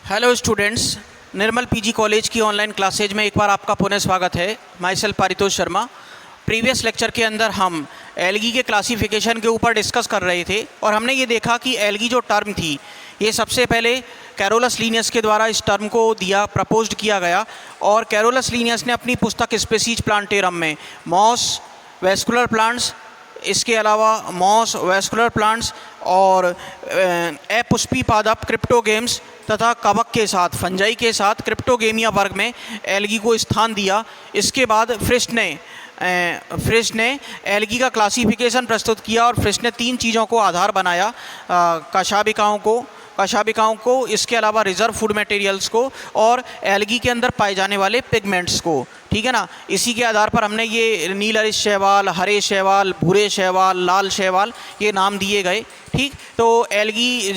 Hello students, निर्मल PG college की online classes में एक बार आपका पुनः स्वागत है। My self Paritosh Sharma. Previous lecture के अंदर हम एल्गी के क्लासिफिकेशन के ऊपर डिस्कस कर रहे थे और हमने ये देखा कि एल्गी जो टर्म थी ये सबसे पहले कैरोलस लीनियस के द्वारा इस टर्म को प्रपोज्ड किया गया और कैरोलस लीनियस ने अपनी पुस्तक स्पेसीज प्लांटेरम में मॉस, वेस्कुलर प्लांट्स, इसके अलावा मॉस, वेस्कुलर प्लांट्स और अपुष्पी पादप, क्रिप्टोगेम्स तथा कवक के साथ, फंजाई के साथ क्रिप्टोगेमिया वर्ग में एल्गी को स्थान दिया। इसके बाद फ्रिश ने एल्गी का क्लासिफिकेशन प्रस्तुत किया और फ्रिश ने 3 चीज़ों को आधार बनाया, कशाबिकाओं को, इसके अलावा रिजर्व फूड मटेरियल्स को और एल्गी के अंदर पाए जाने वाले पिगमेंट्स को। ठीक है ना। इसी के आधार पर हमने ये नीलहरित शैवाल, हरे शैवाल, भूरे शैवाल, लाल शैवाल ये नाम दिए गए। ठीक, तो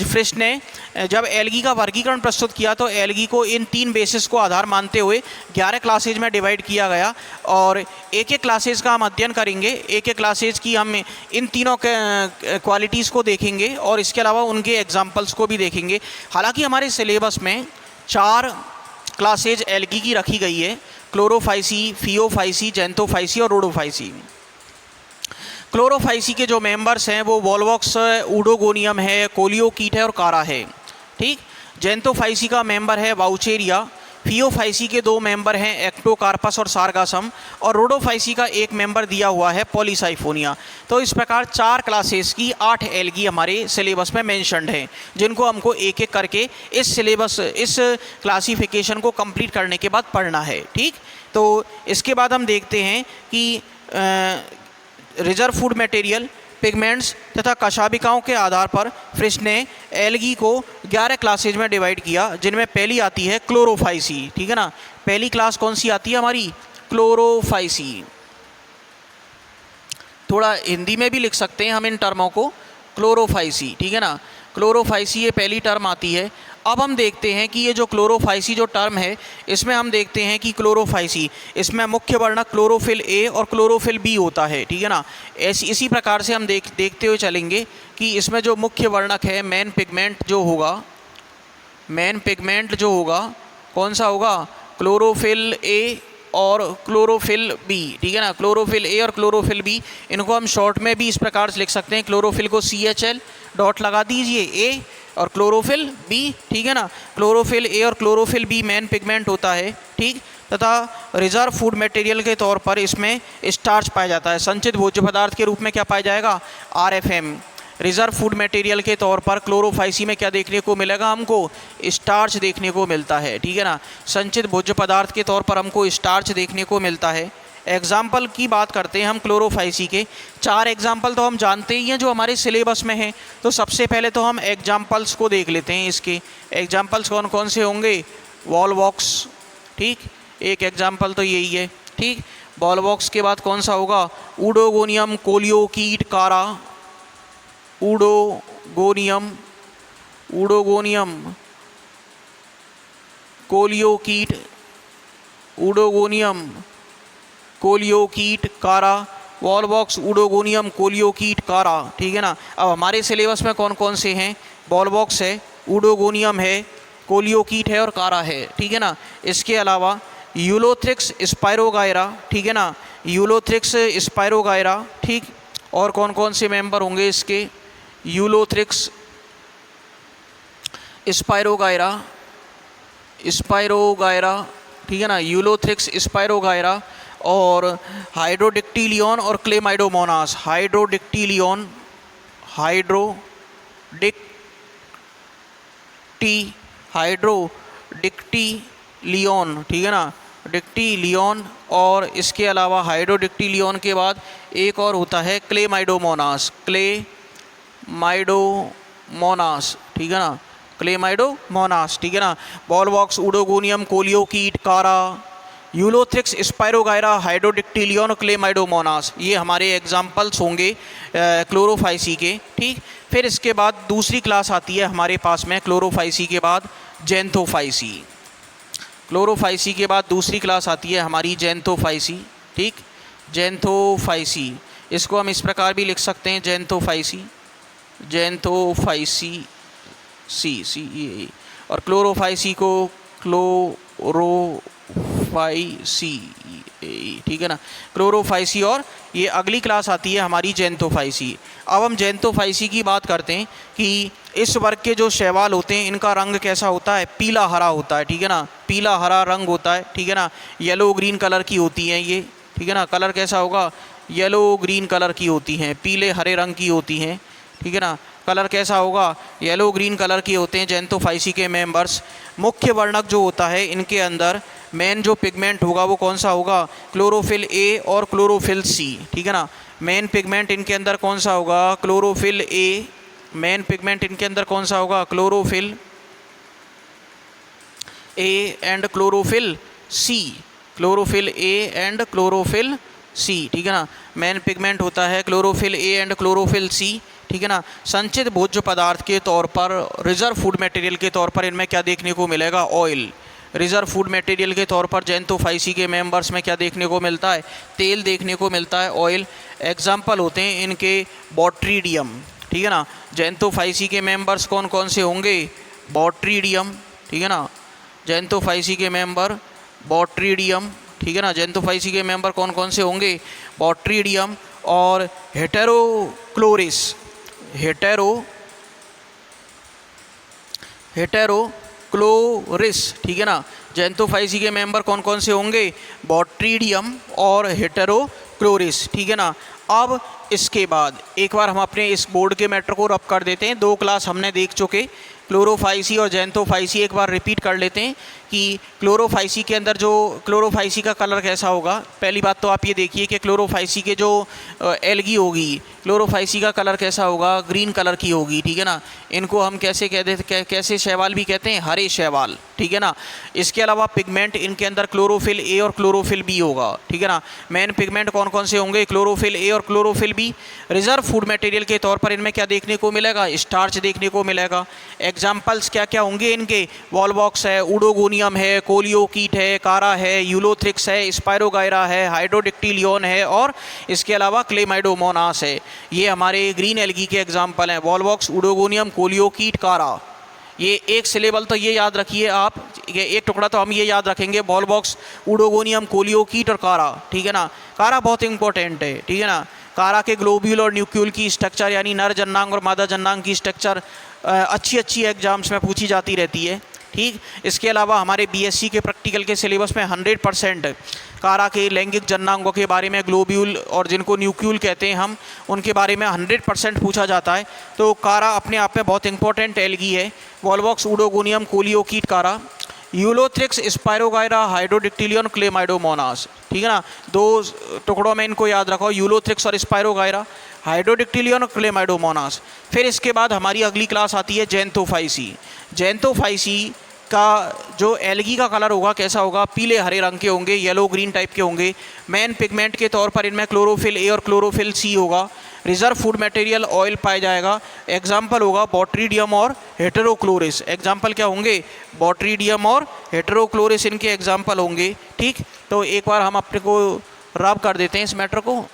फ्रिश ने जब एल्गी का वर्गीकरण प्रस्तुत किया तो एल्गी को इन 3 बेसिस को आधार मानते हुए 11 क्लासेज में डिवाइड किया गया और एक एक क्लासेज का हम अध्ययन करेंगे। एक एक क्लासेज की हम इन तीनों क्वालिटीज़ को देखेंगे और इसके अलावा उनके एग्जाम्पल्स को भी देखेंगे। हालांकि हमारे सिलेबस में 4 क्लासेज एल्गी की रखी गई है: क्लोरोफाइसी, फियोफाइसी, जेंथोफाइसी और रोडोफाइसी। क्लोरोफाइसी के जो मेंबर्स हैं वो वॉलवॉक्स, ऊडोगोनियम है, कोलियोकीट है और कारा है। ठीक। जेंथोफाइसी का मेंबर है वाउचेरिया। फियोफाइसी के 2 मेंबर हैं एक्टोकार्पस और सार्गासम और रोडोफाइसी का एक मेंबर दिया हुआ है पॉलीसाइफोनिया। तो इस प्रकार 4 क्लासेस की 8 एल्गी हमारे सिलेबस में मेंशन्ड हैं, जिनको हमको एक एक करके इस क्लासिफिकेशन को कंप्लीट करने के बाद पढ़ना है। ठीक। तो इसके बाद हम देखते हैं कि रिजर्व फूड मटेरियल, पिगमेंट्स तथा कशाबिकाओं के आधार पर फ्रिश ने एल्गी को 11 क्लासेज में डिवाइड किया, जिनमें पहली आती है क्लोरोफाइसी। ठीक है ना। पहली क्लास कौन सी आती है हमारी? क्लोरोफाइसी। थोड़ा हिंदी में भी लिख सकते हैं हम इन टर्मों को, क्लोरोफाइसी। ठीक है ना। क्लोरोफाइसी ये पहली टर्म आती है। अब हम देखते हैं कि ये जो क्लोरोफाइसी जो टर्म है इसमें हम देखते हैं कि क्लोरोफाइसी, इसमें मुख्य वर्णक क्लोरोफिल ए और क्लोरोफिल बी होता है। ठीक है ना। इसी प्रकार से हम देखते हुए चलेंगे कि इसमें जो मुख्य वर्णक है, मेन पिगमेंट जो होगा कौन सा होगा? क्लोरोफिल ए और क्लोरोफिल बी। ठीक है ना। क्लोरोफिल ए और क्लोरोफिल बी, इनको हम शॉर्ट में भी इस प्रकार से लिख सकते हैं। क्लोरोफिल को CHL डॉट लगा दीजिए, ए और क्लोरोफिल बी। ठीक है ना। क्लोरोफिल ए और क्लोरोफिल बी मेन पिगमेंट होता है। ठीक। तथा रिजर्व फूड मटेरियल के तौर पर इसमें स्टार्च पाया जाता है। संचित भोज्य पदार्थ के रूप में क्या पाया जाएगा? RFM। रिजर्व फूड मटेरियल के तौर पर क्लोरोफाइसी में क्या देखने को मिलेगा हमको? स्टार्च देखने को मिलता है। ठीक है ना। संचित भोज्य पदार्थ के तौर पर हमको स्टार्च देखने को मिलता है। एग्जाम्पल की बात करते हैं हम क्लोरोफाइसी के। 4 एग्जाम्पल तो हम जानते ही हैं जो हमारे सिलेबस में हैं। तो सबसे पहले तो हम एग्जाम्पल्स को देख लेते हैं। इसके एग्जाम्पल्स कौन कौन से होंगे? वॉलवॉक्स। ठीक, एक एग्जाम्पल तो यही है। ठीक। वॉलवॉक्स के बाद कौन सा होगा? ऊडोगोनियम, कोलियोकीट, कारा। ऊडोगोनियम, कोलियोकीट, ऊडोगोनियम, कोलियोकीट, कारा। वॉलवॉक्स, ऊडोगोनियम, कोलियोकीट, कारा। ठीक है ना। अब हमारे सिलेबस में कौन कौन से हैं? वॉलवॉक्स है, ऊडोगोनियम है, कोलियोकीट है और कारा है। ठीक है ना। इसके अलावा यूलोथ्रिक्स स्पाइरोगायरा। ठीक है ना। Ulothrix spirogyra. ठीक। और कौन कौन से मेंबर होंगे इसके? Ulothrix spirogyra. ठीक है ना। यूलोथ्रिक्स स्पाइरोगायरा और हाइड्रोडिक्टिलियन और क्लेमाइडोमोनास। हाइड्रोडिक्टिलियन। ठीक है ना। डिक्टिलियन और इसके अलावा हाइड्रोडिक्टिलियन के बाद एक और होता है क्लेमाइडोमोनास। ठीक है ना। क्लेमाइडोमोनास। ठीक है ना। वॉलवॉक्स, ऊडोगोनियम, कोलियोकीट, कारा, यूलोथ्रिक्स स्पाइरोगायरा, हाइड्रोडिक्टिलियन, क्लेमाइडोमोनास, ये हमारे एग्जाम्पल्स होंगे क्लोरोफाइसी के। ठीक। फिर इसके बाद दूसरी क्लास आती है हमारे पास में क्लोरोफाइसी के बाद जेंथोफाइसी। क्लोरोफाइसी के बाद दूसरी क्लास आती है हमारी जेंथोफाइसी। ठीक। जेंथोफाइसी, इसको हम इस प्रकार भी लिख सकते हैं, जेंथोफाइसी। और क्लोरोफाइसी को क्लोरोफाइसी, ठीक है ना, क्लोरोफाइसी। और ये अगली क्लास आती है हमारी जैंथोफाइसी। अब हम जैंथोफाइसी की बात करते हैं कि इस वर्ग के जो शैवाल होते हैं इनका रंग कैसा होता है, पीला हरा होता है, ठीक है ना, पीला हरा रंग होता है, ठीक है ना, येलो ग्रीन कलर की होती हैं ये, ठीक है ना, कलर कैसा होगा, येलो ग्रीन कलर की होती हैं, पीले हरे रंग की होती हैं, ठीक है ना, कलर कैसा होगा, येलो ग्रीन कलर के होते हैं जैंथोफाइसी के मेंबर्स। मुख्य वर्णक जो होता है इनके अंदर मेन जो पिगमेंट होगा वो कौन सा होगा, क्लोरोफिल ए और क्लोरोफिल सी, ठीक है ना। मेन पिगमेंट इनके अंदर कौन सा होगा, क्लोरोफिल ए, मेन पिगमेंट इनके अंदर कौन सा होगा, chlorophyll A and chlorophyll C, chlorophyll A and chlorophyll C, ठीक है ना। मेन पिगमेंट होता है chlorophyll A and chlorophyll C, ठीक है ना। संचित भोज्य पदार्थ के तौर पर, रिजर्व फूड मटेरियल के तौर पर इनमें क्या देखने को मिलेगा, ऑयल। रिजर्व फूड मटेरियल के तौर पर जैंथोफाइसी के मेंबर्स में क्या देखने को मिलता है, तेल देखने को मिलता है, ऑयल। एग्जाम्पल होते हैं इनके बॉट्रीडियम, ठीक है ना। जैंथोफाइसी के मेंबर्स कौन कौन से होंगे, बॉट्रीडियम, ठीक है ना, जैंथोफाइसी के मेंबर बॉट्रीडियम, ठीक है ना, जैंथोफाइसी के मेंबर कौन कौन से होंगे, बॉट्रीडियम और हेटेरोक्लोरिस, हेटेरोक्लोरिस, ठीक है ना। जैंथोफाइसी के मेंबर कौन कौन से होंगे, बॉट्रीडियम और हेटेरोक्लोरिस, ठीक है ना। अब इसके बाद एक बार हम अपने इस बोर्ड के मैटर को रब कर देते हैं। दो क्लास हमने देख चुके, क्लोरोफाइसी और जैंथोफाइसी। एक बार रिपीट कर लेते हैं कि क्लोरोफाइसी के अंदर जो क्लोरोफाइसी का कलर कैसा होगा। पहली बात तो आप ये देखिए कि क्लोरोफाइसी के जो एल्गी होगी, क्लोरोफाइसी का कलर कैसा होगा, ग्रीन कलर की होगी, ठीक है ना। इनको हम कैसे कैसे शैवाल भी कहते हैं, हरे शैवाल, ठीक है ना। इसके अलावा पिगमेंट इनके अंदर क्लोरोफिल ए और क्लोरोफिल बी होगा, ठीक है ना। मेन पिगमेंट कौन कौन से होंगे, क्लोरोफिल ए और chlorophyll B. Reserve food material के तौर पर इनमें क्या देखने को मिलेगा, स्टार्च देखने को मिलेगा। एग्जाम्पल्स क्या क्या होंगे इनके, वॉलबॉक्स है, उडोगोनियम है, कोलियोकीट है, कारा है, यूलोथ्रिक्स है, स्पायरोगायरा है, हाइड्रोडिक्टिलियन है और इसके अलावा क्लेमाइडोमोनास है। ये हमारे ग्रीन एल्गी के एग्जाम्पल हैं, वॉलबॉक्स, उडोगोनियम, कोलियोकीट, कारा। ये एक सिलेबल तो ये याद रखिए आप, ये एक टुकड़ा तो हम ये याद रखेंगे, वॉलबॉक्स, उडोगोनियम, कोलियोकीट और कारा, ठीक है ना। कारा बहुत इंपॉर्टेंट है, ठीक है ना। कारा के ग्लोब्यूल और न्यूक्यूल की स्ट्रक्चर यानी नर जन्नांग और मादा जन्नांग की स्ट्रक्चर अच्छी एग्जाम्स में पूछी जाती रहती है, ठीक। इसके अलावा हमारे बीएससी के प्रैक्टिकल के सिलेबस में 100% कारा के लैंगिक जन्नांगों के बारे में, ग्लोब्यूल और जिनको न्यूक्यूल कहते हैं हम, उनके बारे में 100% पूछा जाता है। तो कारा अपने आप में बहुत इंपॉर्टेंट एल्गी है। वॉलबॉक्स, उडोगोनियम, कोलियोकीट, कारा। यूलोथ्रिक्स, स्पायरोगायरा, हाइड्रोडिक्टिलियन, क्लेमाइडोमोनास, ठीक है ना। दो टुकड़ों में इनको याद रखो, यूलोथ्रिक्स और स्पायरोगायरा, हाइड्रोडिक्टिलियन और क्लेमाइडोमोनास। फिर इसके बाद हमारी अगली क्लास आती है जैंथोफाइसी। जैंथोफाइसी का जो एल्गी का कलर होगा कैसा होगा, पीले हरे रंग के होंगे, येलो ग्रीन टाइप के होंगे। मेन पिगमेंट के तौर पर इनमें क्लोरोफिल ए और क्लोरोफिल सी होगा। रिजर्व फूड मटेरियल ऑयल पाया जाएगा। एग्जाम्पल होगा बॉट्रीडियम और हेटेरोक्लोरिस। एग्जाम्पल क्या होंगे, बॉट्रीडियम और हेटेरोक्लोरिस इनके एग्जाम्पल होंगे, ठीक। तो एक बार हम अपने को रब कर देते हैं इस मैटर को।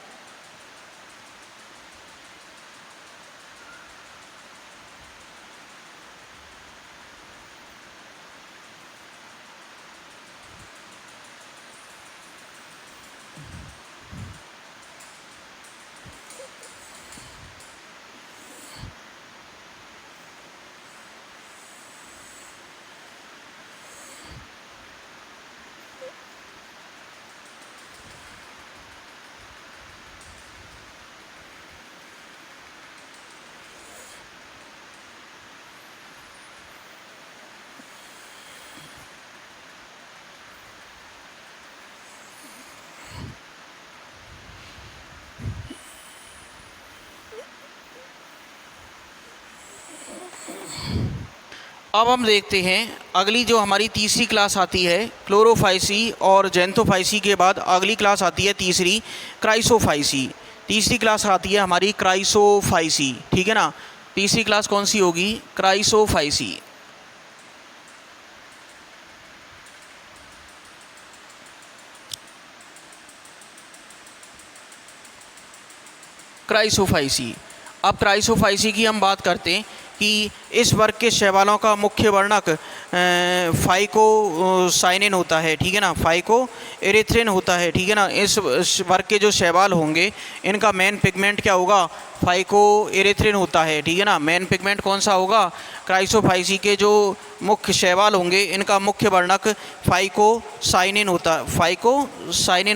अब हम देखते हैं अगली जो हमारी तीसरी क्लास आती है, क्लोरोफाइसी और जैंथोफाइसी के बाद अगली क्लास आती है तीसरी, क्राइसोफाइसी। तीसरी क्लास आती है हमारी क्राइसोफाइसी, ठीक है ना। तीसरी क्लास कौन सी होगी, क्राइसोफाइसी। क्राइसोफाइसी। अब क्राइसोफाइसी की हम बात करते हैं कि इस वर्ग के शैवालों का मुख्य वर्णक फाइकोसाइनिन होता है, ठीक है ना, फाइकोएरिथ्रिन होता है, ठीक है ना। इस वर्ग के जो शैवाल होंगे इनका मेन पिगमेंट क्या होगा, फाइकोएरिथ्रिन होता है, ठीक है ना। मेन पिगमेंट कौन सा होगा, क्राइसोफाइसी के जो मुख्य शैवाल होंगे इनका मुख्य वर्णक फाइकोसाइनिन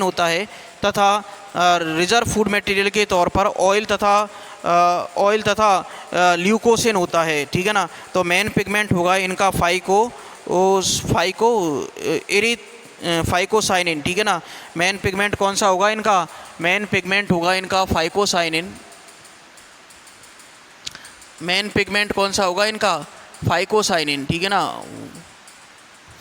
होता है तथा रिजर्व फूड मटेरियल के तौर पर ऑयल तथा ल्यूकोसिन होता है, ठीक है ना। तो मेन पिगमेंट होगा इनका फाइकोसाइनिन, ठीक है ना। मेन पिगमेंट कौन सा होगा इनका, मेन पिगमेंट होगा इनका फाइकोसाइनिन। मेन पिगमेंट कौन सा होगा इनका, फाइकोसाइनिन, ठीक है ना।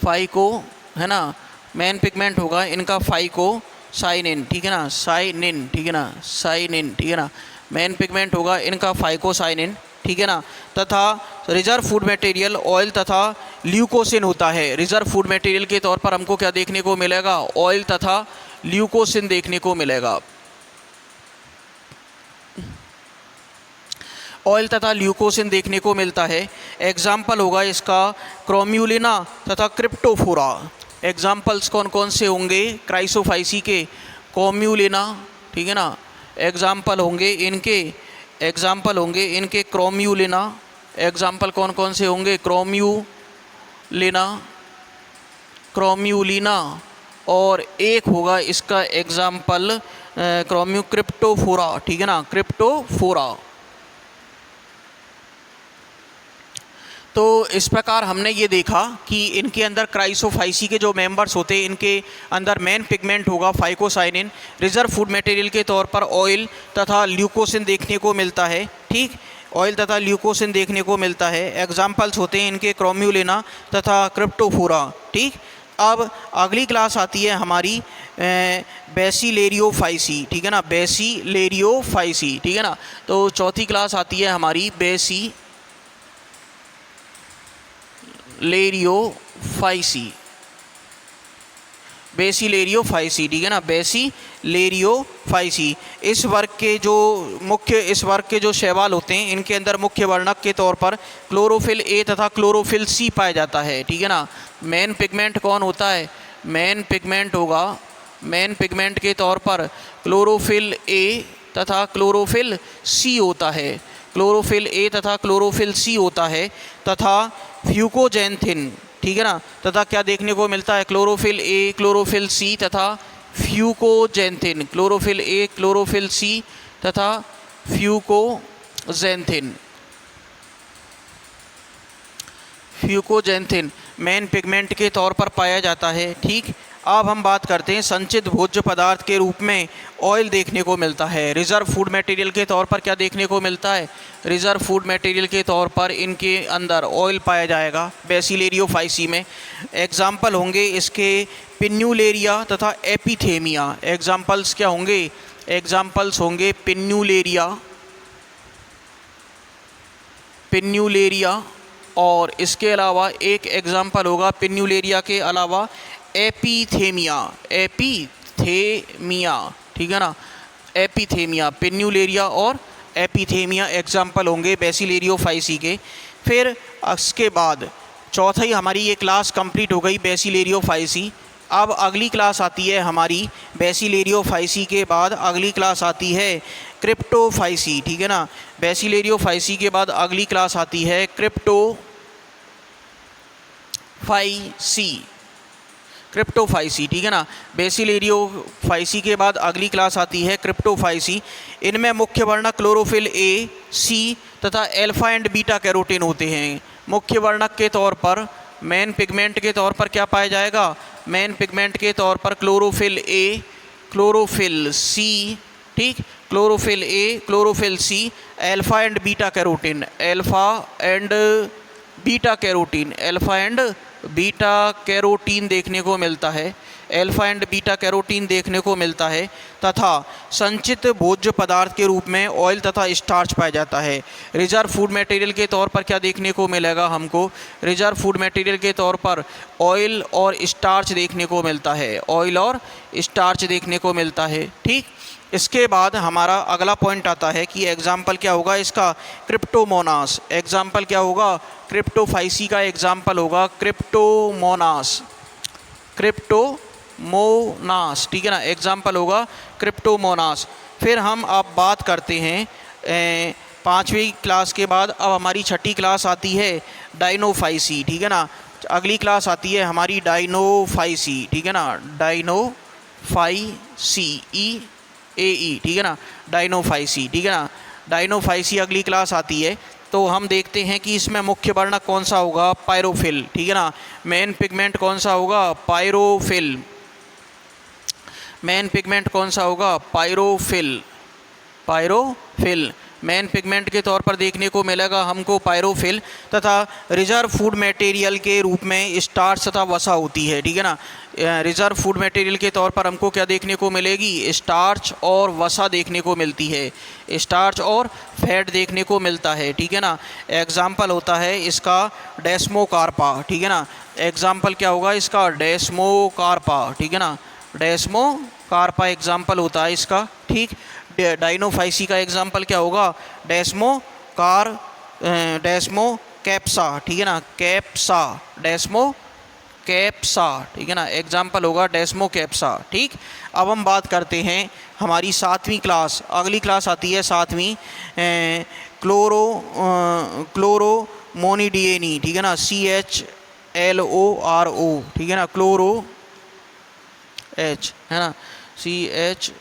फाइको है ना, मेन पिगमेंट होगा इनका फाइकोसाइनिन, ठीक है ना, साइनिन, ठीक है ना, साइनिन, ठीक है ना। मेन पिगमेंट होगा इनका फाइकोसाइनिन, ठीक है ना। तथा रिजर्व फूड मटेरियल ऑयल तथा ल्यूकोसिन होता है। रिजर्व फूड मटेरियल के तौर पर हमको क्या देखने को मिलेगा, ऑयल तथा ल्यूकोसिन देखने को मिलेगा। ऑयल तथा ल्यूकोसिन देखने को मिलता है। एग्जाम्पल होगा इसका क्रोम्यूलिना तथा क्रिप्टोफोरा। एग्जाम्पल्स कौन कौन से होंगे क्राइसोफाइसी के, क्रोम्यूलिना, ठीक है ना। एग्जाम्पल होंगे इनके क्रोम्यूलिना। एग्जाम्पल कौन कौन से होंगे, क्रोम्यूलिना और एक होगा इसका एग्जाम्पल क्रिप्टोफोरा, ठीक है ना, क्रिप्टोफोरा। तो इस प्रकार हमने ये देखा कि इनके अंदर क्राइसोफाइसी के जो मेंबर्स होते हैं इनके अंदर मेन पिगमेंट होगा फाइकोसाइनिन। रिजर्व फूड मटेरियल के तौर पर ऑयल तथा ल्यूकोसिन देखने को मिलता है, ठीक, ऑयल तथा ल्यूकोसिन देखने को मिलता है। एग्जाम्पल्स होते हैं इनके क्रोम्यूलिना तथा क्रिप्टोफोरा, ठीक। अब अगली क्लास आती है हमारी बेसिलेरियोफाइसी, ठीक है ना, बेसिलेरियोफाइसी, ठीक है ना। तो चौथी क्लास आती है हमारी बेसिलेरियोफाइसी, ठीक है ना, बेसिलेरियोफाइसी। इस वर्ग के जो शैवाल होते हैं इनके अंदर मुख्य वर्णक के तौर पर क्लोरोफिल ए तथा क्लोरोफिल सी पाया जाता है, ठीक है ना। मेन पिगमेंट कौन होता है, मेन पिगमेंट के तौर पर क्लोरोफिल ए तथा क्लोरोफिल सी होता है, क्लोरोफिल ए तथा क्लोरोफिल सी होता है तथा फ्यूकोजेंथिन, ठीक है ना। तथा क्या देखने को मिलता है, क्लोरोफिल ए, क्लोरोफिल सी तथा फ्यूकोजेंथिन, क्लोरोफिल ए, क्लोरोफिल सी तथा फ्यूकोजेंथिन मेन पिगमेंट के तौर पर पाया जाता है, ठीक। अब हम बात करते हैं संचित भोज्य पदार्थ के रूप में ऑयल देखने को मिलता है। रिजर्व फूड मटेरियल के तौर पर क्या देखने को मिलता है, रिजर्व फूड मटेरियल के तौर पर इनके अंदर ऑयल पाया जाएगा बेसिलेरियोफाइसी में। एग्जाम्पल होंगे इसके पिन्यूलेरिया तथा एपिथेमिया। एग्जाम्पल्स क्या होंगे, एग्जाम्पल्स होंगे पिन्यूलेरिया और इसके अलावा एक एग्जाम्पल होगा पिन्यूलेरिया के अलावा एपिथेमिया, ठीक है ना, एपिथेमिया, पिन्यूलेरिया और एपिथेमिया एग्जाम्पल होंगे बेसिलेरियोफाइसी के। फिर इसके बाद चौथी हमारी ये क्लास कंप्लीट हो गई बेसिलेरियोफाइसी। अब अगली क्लास आती है हमारी बेसिलेरियोफाइसी के बाद अगली क्लास आती है क्रिप्टोफाइसी, ठीक है ना। बेसिलेरियोफाइसी के बाद अगली क्लास आती है क्रिप्टोफाइसी, ठीक है ना। बेसिलेरियोफाइसी के बाद अगली क्लास आती है क्रिप्टोफाइसी। इनमें मुख्य वर्णक क्लोरोफिल ए, सी तथा अल्फा एंड बीटा कैरोटीन होते हैं। मुख्य वर्णक के तौर पर मेन पिगमेंट के तौर पर क्या पाया जाएगा, मेन पिगमेंट के तौर पर क्लोरोफिल ए, क्लोरोफिल सी, ठीक, chlorophyll A, chlorophyll C, alpha and beta carotene, देखने को मिलता है, अल्फा एंड बीटा कैरोटीन देखने को मिलता है तथा संचित भोज्य पदार्थ के रूप में ऑयल तथा स्टार्च पाया जाता है। रिजर्व फूड मटेरियल के तौर पर क्या देखने को मिलेगा हमको, रिजर्व फूड मटेरियल के तौर पर ऑयल और स्टार्च देखने को मिलता है, ऑयल और स्टार्च देखने को मिलता है, ठीक। इसके बाद हमारा अगला पॉइंट आता है कि एग्जाम्पल क्या होगा इसका, क्रिप्टोमोनास। एग्जाम्पल क्या होगा, क्रिप्टोफाइसी का एग्जाम्पल होगा क्रिप्टोमोनास, क्रिप्टोमोनास, ठीक है ना, एग्जाम्पल होगा क्रिप्टोमोनास। फिर हम अब बात करते हैं 5वीं क्लास के बाद अब हमारी 6ठी क्लास आती है डायनोफाइसी, ठीक है ना। अगली क्लास आती है हमारी डायनोफाइसी, ठीक है ना, डायनोफाइसी, EAE, ठीक है ना, डायनोफाइसी, ठीक है ना, डायनोफाइसी अगली क्लास आती है। तो हम देखते हैं कि इसमें मुख्य वर्णक कौन सा होगा, पायरोफिल, ठीक है ना। मेन पिगमेंट कौन सा होगा, पायरोफिल। मेन पिगमेंट कौन सा होगा, पायरोफिल, पायरोफिल मेन पिगमेंट के तौर पर देखने को मिलेगा हमको पायरोफिल, तथा रिजर्व फूड मटेरियल के रूप में स्टार्च तथा वसा होती है, ठीक है ना। रिजर्व फूड मटेरियल के तौर पर हमको क्या देखने को मिलेगी, स्टार्च और वसा देखने को मिलती है, स्टार्च और फैट देखने को मिलता है, ठीक है ना। एग्जाम्पल होता है इसका डेस्मोकार्पा, ठीक है ना, एग्जाम्पल क्या होगा इसका, डेस्मोकार्पा, ठीक है ना, डेस्मोकार्पा एग्जाम्पल होता है इसका, ठीक। डायनोफाइसी का एग्जाम्पल क्या होगा, डेस्मोकैप्सा, ठीक है ना, कैप्सा, डेस्मोकैप्सा, ठीक है ना, एग्जाम्पल होगा डेस्मोकैप्सा, ठीक। अब हम बात करते हैं हमारी 7वीं क्लास, अगली क्लास आती है 7वीं क्लोरोमोनिडिएनी, ठीक है ना, CHLORO, ठीक है ना, क्लोरो H है ना, CHLORO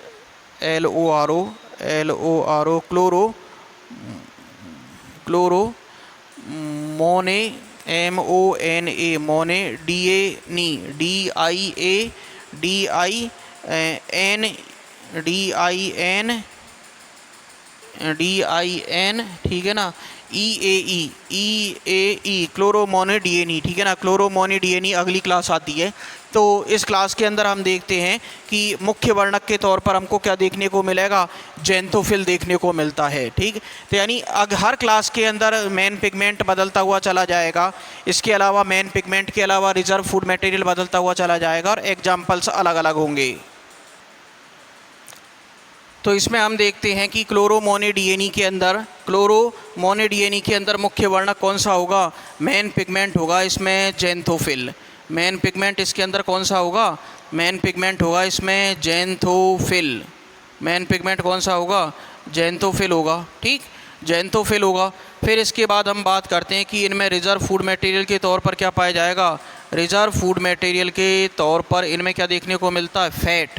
क्लोरो मोने MONA मोने DIN, ठीक है ना, EAE क्लोरोमोनिडिएनी, ठीक है ना, क्लोरोमोनिडिएनी अगली क्लास आती है। तो इस क्लास के अंदर हम देखते हैं कि मुख्य वर्णक के तौर पर हमको क्या देखने को मिलेगा, जेंथोफिल देखने को मिलता है, ठीक। तो यानी हर क्लास के अंदर मेन पिगमेंट बदलता हुआ चला जाएगा, इसके अलावा मेन पिगमेंट के अलावा रिजर्व फूड मटेरियल बदलता हुआ चला जाएगा और एग्जाम्पल्स अलग अलग होंगे। तो इसमें हम देखते हैं कि क्लोरोमोनिडिएनी के अंदर मुख्य वर्णक कौन सा होगा, मेन पिगमेंट होगा इसमें जेंथोफिल। मेन पिगमेंट इसके अंदर कौन सा होगा, मेन पिगमेंट होगा इसमें जेंथोफिल। मेन पिगमेंट कौन सा होगा, जेंथोफिल होगा, ठीक, जेंथोफिल होगा। फिर इसके बाद हम बात करते हैं कि इनमें रिजर्व फूड मटेरियल के तौर पर क्या पाया जाएगा, रिजर्व फूड मटेरियल के तौर पर इनमें क्या देखने को मिलता है, फैट।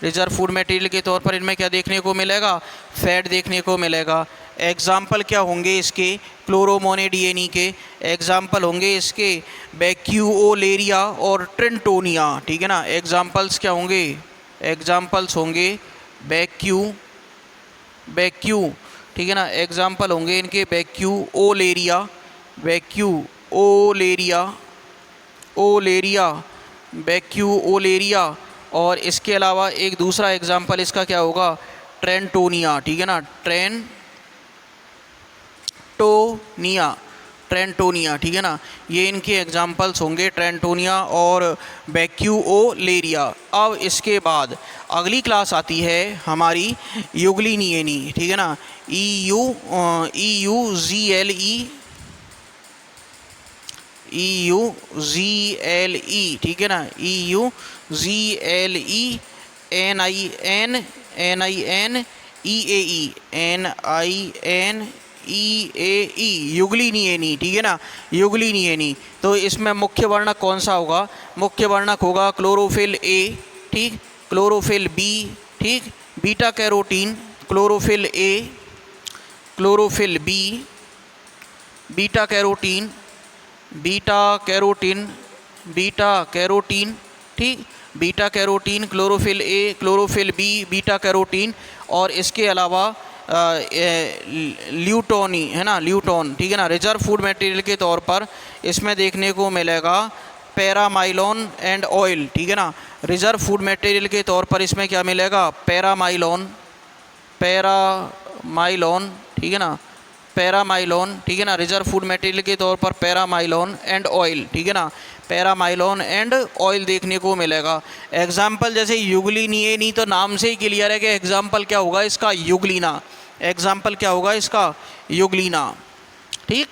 रिजर्व फूड मटेरियल के तौर पर इनमें क्या देखने को मिलेगा, फैट देखने को मिलेगा। एग्जाम्पल क्या होंगे इसके, क्लोरोमोनिडिएनी के एग्जाम्पल होंगे इसके बैक्यूओलेरिया और ट्रिंटोनिया, ठीक है ना। एग्जाम्पल्स क्या होंगे, एग्जाम्पल्स होंगे बैक्यू, ठीक है ना, एग्जाम्पल होंगे इनके बैक्यूओलेरिया, और इसके अलावा एक दूसरा एग्जाम्पल इसका क्या होगा, ट्रेंटोनिया, ठीक है ना, ट्रेंटोनिया, ठीक है ना। ये इनके एग्जाम्पल्स होंगे, ट्रेंटोनिया और बैक्यूओलेरिया। अब इसके बाद अगली क्लास आती है हमारी यूग्लिनिएनी, ठीक है ना, EUGLE, ठीक है ना, EUGLENINEAE यूग्लिनिएनी, ठीक है ना, यूग्लिनिएनी। तो इसमें मुख्य वर्णक कौन सा होगा, मुख्य वर्णक होगा क्लोरोफिल A, ठीक, क्लोरोफिल B, ठीक, beta carotene, chlorophyll A, chlorophyll B, beta carotene, ठीक, beta carotene, chlorophyll A, chlorophyll B, beta carotene, और इसके अलावा ल्यूटोनी, है ना, ल्यूटोन, ठीक है ना। रिजर्व फूड मटेरियल के तौर पर इसमें देखने को मिलेगा पैरामाइलोन एंड ऑयल, ठीक है ना। रिजर्व फूड मटेरियल के तौर पर इसमें क्या मिलेगा, पैरामाइलोन, ठीक है ना, पैरामाइलोन, ठीक है ना, रिजर्व फूड मटेरियल के तौर पर पैरामाइलोन एंड ऑयल, ठीक है ना, पैरामाइलोन एंड ऑयल देखने को मिलेगा। एग्जाम्पल जैसे यूग्लिनिएनी, तो नाम से ही क्लियर है कि एग्जाम्पल क्या होगा इसका, यूग्लिना। एग्जाम्पल क्या होगा इसका, यूग्लिना, ठीक,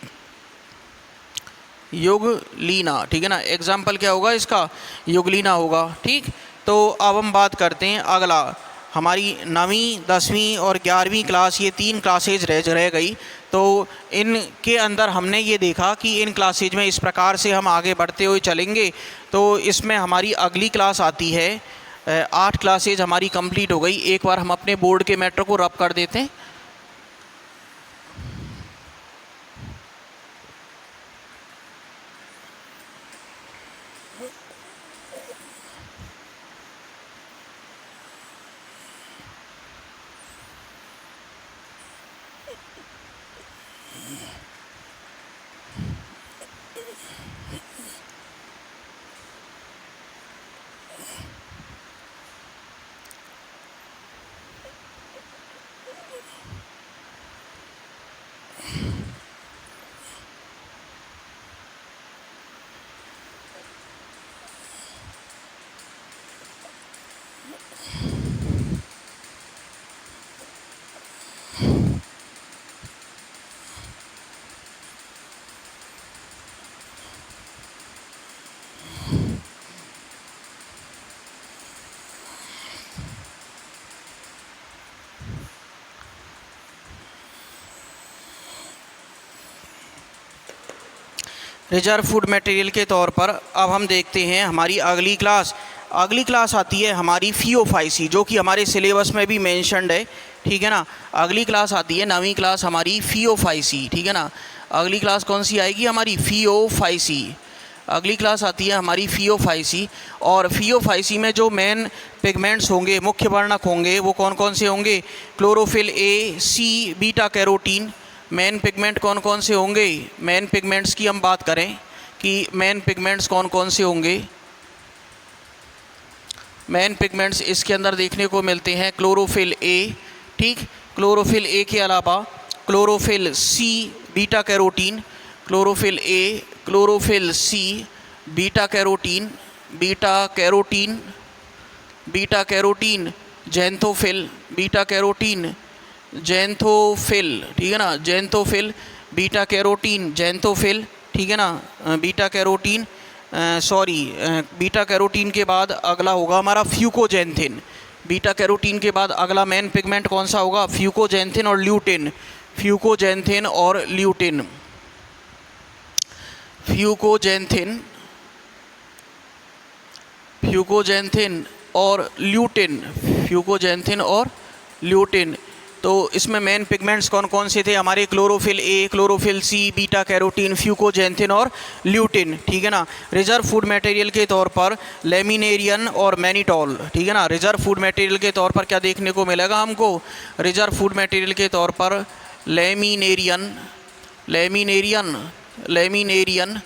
यूग्लिना, ठीक है ना, एग्जाम्पल क्या होगा इसका, यूग्लिना होगा, ठीक। तो अब हम बात करते हैं अगला, हमारी 9वीं 10वीं और 11वीं क्लास, ये 3 क्लासेज रह गई। तो इनके अंदर हमने ये देखा कि इन क्लासेज में इस प्रकार से हम आगे बढ़ते हुए चलेंगे। तो इसमें हमारी अगली क्लास आती है 8 क्लासेज हमारी कंप्लीट हो गई। एक बार हम अपने बोर्ड के मैटर को रब कर देते हैं। रिजर्व फूड मटेरियल के तौर पर अब हम देखते हैं हमारी अगली क्लास। अगली क्लास आती है हमारी FeOFIC, जो कि हमारे सिलेबस में भी मेंशन्ड है, ठीक है ना। अगली क्लास आती है 9वीं क्लास हमारी FeOFIC, ठीक है ना। अगली क्लास कौन सी आएगी हमारी, FeOFIC। अगली क्लास आती है हमारी FeOFIC। और FeOFIC में जो मेन पिगमेंट्स होंगे, मुख्य वर्णक होंगे, वो कौन कौन से होंगे, chlorophyll A, C, beta carotene. Main pigment कौन कौन से होंगे, मेन पिगमेंट्स की हम बात करें कि मेन पिगमेंट्स कौन कौन से होंगे। मेन पिगमेंट्स इसके अंदर देखने को मिलते हैं क्लोरोफिल A, ठीक, क्लोरोफिल A के अलावा chlorophyll C, beta carotene, chlorophyll A, chlorophyll C, beta carotene, beta carotene, beta carotene, xanthophyll, beta carotene, xanthophyll, ठीक है ना, जैंथोफिल, बीटा कैरोटीन, जैंथोफिल, ठीक है ना, बीटा कैरोटीन, बीटा कैरोटीन के बाद अगला होगा हमारा फ्यूकोजैंथिन। बीटा कैरोटीन के बाद अगला मेन पिगमेंट कौन सा होगा, फ्यूकोजैंथिन और ल्यूटिन। फ्यूकोजैंथिन और ल्यूटिन, फ्यूकोजैंथिन, फ्यूकोजैंथिन और ल्यूटिन, फ्यूकोजैंथिन और ल्यूटिन। तो इसमें मेन पिगमेंट्स कौन कौन से थे हमारे, chlorophyll A, chlorophyll C, beta carotene, fucoxanthin और ल्यूटिन, ठीक है ना। रिजर्व फूड मटेरियल के तौर पर लेमिनेरियन और मैनिटॉल, ठीक है ना। रिजर्व फूड मटेरियल के तौर पर क्या देखने को मिलेगा हमको, रिजर्व फूड मटेरियल के तौर पर लेमिनेरियन, लेमिनेरियन, लेमिनेरियन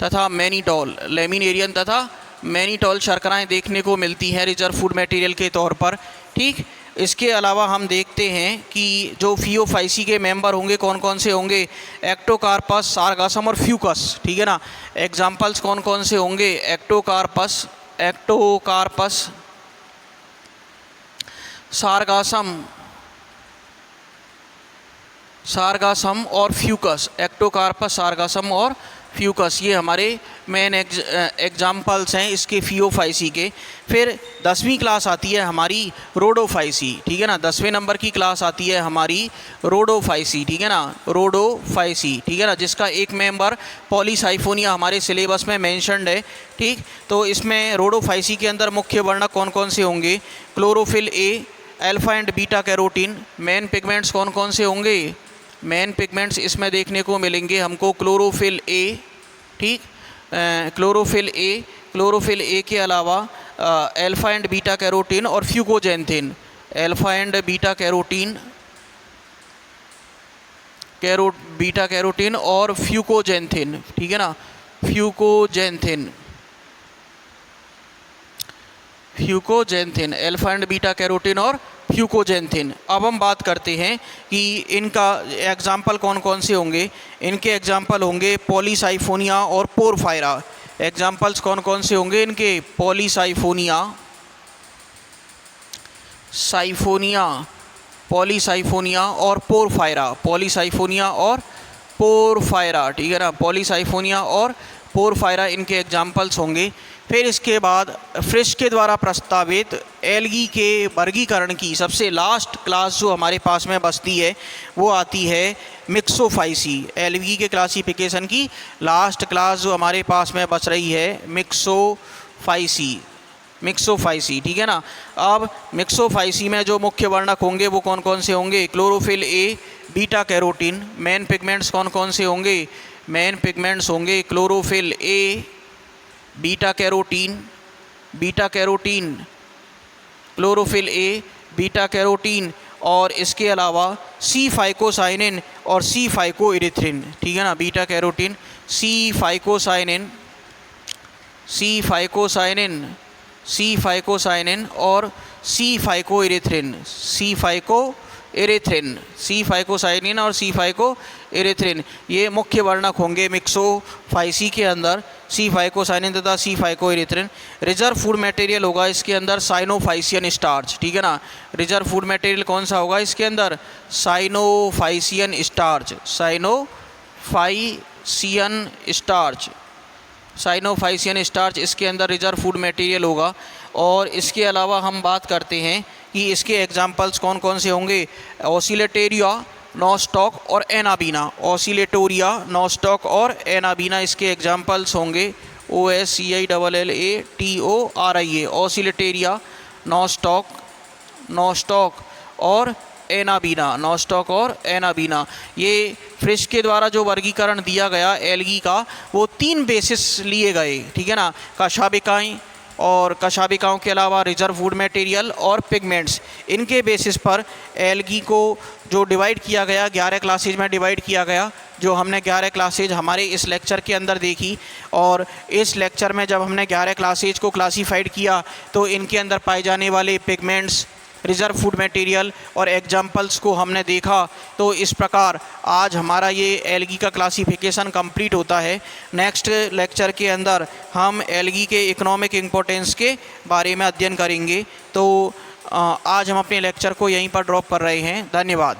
तथा मैनिटॉल, लेमिनेरियन तथा मैनिटॉल शर्कराएँ देखने को मिलती हैं रिजर्व फूड मटेरियल के तौर पर, ठीक। इसके अलावा हम देखते हैं कि जो FeOFIC के मेंबर होंगे कौन कौन से होंगे, एक्टोकार्पस, सारगासम और फ्यूकस, ठीक है ना। एग्जाम्पल्स कौन कौन से होंगे, एक्टोकार्पस, एक्टोकार्पस, सारगासम, सारगासम और फ्यूकस, एक्टोकार्पस, सारगासम और फ्यूकस, ये हमारे मेन एग्जाम्पल्स हैं इसके FeOFIC के। फिर 10वीं क्लास आती है हमारी रोडोफाइसी, ठीक है ना। 10वें नंबर की क्लास आती है हमारी रोडोफाइसी, ठीक है ना, रोडोफाइसी, ठीक है ना, जिसका एक मेंबर पॉलीसाइफोनिया हमारे सिलेबस में मेंशन्ड है, ठीक। तो इसमें रोडोफाइसी के अंदर मुख्य वर्णक कौन कौन से होंगे, chlorophyll A, alpha and beta carotene. Main pigments कौन कौन से होंगे, मेन पिगमेंट्स इसमें देखने को मिलेंगे हमको क्लोरोफिल A, ठीक, क्लोरोफिल A, क्लोरोफिल A के अलावा अल्फा एंड बीटा कैरोटीन और fucoxanthin, alpha and beta carotene, beta carotene और फ्यूकोजैंथिन, ठीक है ना, fucoxanthin, fucoxanthin, alpha and beta carotene और फ्यूकोजेंथिन। अब हम बात करते हैं कि इनका एग्जाम्पल कौन कौन से होंगे। इनके एग्जाम्पल होंगे पॉलीसाइफोनिया और पोरफायरा। एग्जाम्पल्स कौन कौन से होंगे इनके? पॉलीसाइफोनिया, साइफोनिया, पॉलीसाइफोनिया और पोरफायरा। पॉलीसाइफोनिया और पोरफायरा, ठीक है ना, पॉलीसाइफोनिया और पोरफायरा इनके एग्जाम्पल्स होंगे। फिर इसके बाद फ्रिश के द्वारा प्रस्तावित एल्गी के वर्गीकरण की सबसे लास्ट क्लास जो हमारे पास में बचती है वो आती है मिक्सोफाइसी। एल्गी के क्लासिफिकेशन की लास्ट क्लास जो हमारे पास में बच रही है मिक्सोफाइसी, मिक्सोफाइसी, ठीक है ना। अब मिक्सोफाइसी में जो मुख्य वर्णक होंगे वो कौन कौन से होंगे? Chlorophyll A, beta carotene. Main pigments कौन कौन से होंगे? मेन पिगमेंट्स होंगे chlorophyll A, beta carotene, beta carotene, chlorophyll A, beta carotene और इसके अलावा सी फाइकोसाइनिन और सी फाइकोइरिथ्रिन, ठीक है ना। बीटा कैरोटीन, सी फाइकोसाइनिन, सी फाइकोसाइनिन, सी फाइकोसाइनिन और सी फाइकोइरिथ्रिन, सी फाइकोइरिथ्रिन, सी फाइकोसाइनिन और सी फाइकोइरिथ्रिन, ये मुख्य वर्णक होंगे मिक्सोफाइसी के अंदर, सी फाइकोसाइनिन तथा सी फाइकोइरिथ्रिन। रिजर्व फूड मटेरियल होगा इसके अंदर साइनोफाइसियन स्टार्च, ठीक है ना। रिजर्व फूड मटेरियल कौन सा होगा इसके अंदर? Cyanophycean starch, cyanophycean starch, cyanophycean starch इसके अंदर रिजर्व फूड मटेरियल होगा। और इसके अलावा हम बात करते हैं कि इसके एग्जाम्पल्स कौन कौन से होंगे? ऑसिलेटेरिया, नॉस्टॉक और एनाबीना। ऑसिलेटोरिया, नॉस्टॉक और एनाबीना इसके एग्जाम्पल्स होंगे। OSCILLATORIA, ऑसिलेटेरिया, नॉस्टॉक, नॉस्टॉक और एनाबीना, नॉस्टॉक और एनाबीना। ये फ्रिश के द्वारा जो वर्गीकरण दिया गया एल्गी का वो 3 बेसिस लिए गए, ठीक है ना। कशाभिकाएँ और कशाभिकाओं के अलावा रिजर्व फूड मटेरियल और पिगमेंट्स, इनके बेसिस पर एल्गी को जो डिवाइड किया गया 11 क्लासेज में डिवाइड किया गया, जो हमने 11 क्लासेज हमारे इस लेक्चर के अंदर देखी। और इस लेक्चर में जब हमने 11 क्लासेज को क्लासीफाइड किया तो इनके अंदर पाए जाने वाले पिगमेंट्स, रिजर्व फूड मटेरियल और एग्जाम्पल्स को हमने देखा। तो इस प्रकार आज हमारा ये एल्गी का क्लासिफिकेशन कंप्लीट होता है। नेक्स्ट लेक्चर के अंदर हम एल्गी के इकोनॉमिक इम्पोर्टेंस के बारे में अध्ययन करेंगे। तो आज हम अपने लेक्चर को यहीं पर ड्रॉप कर रहे हैं। धन्यवाद।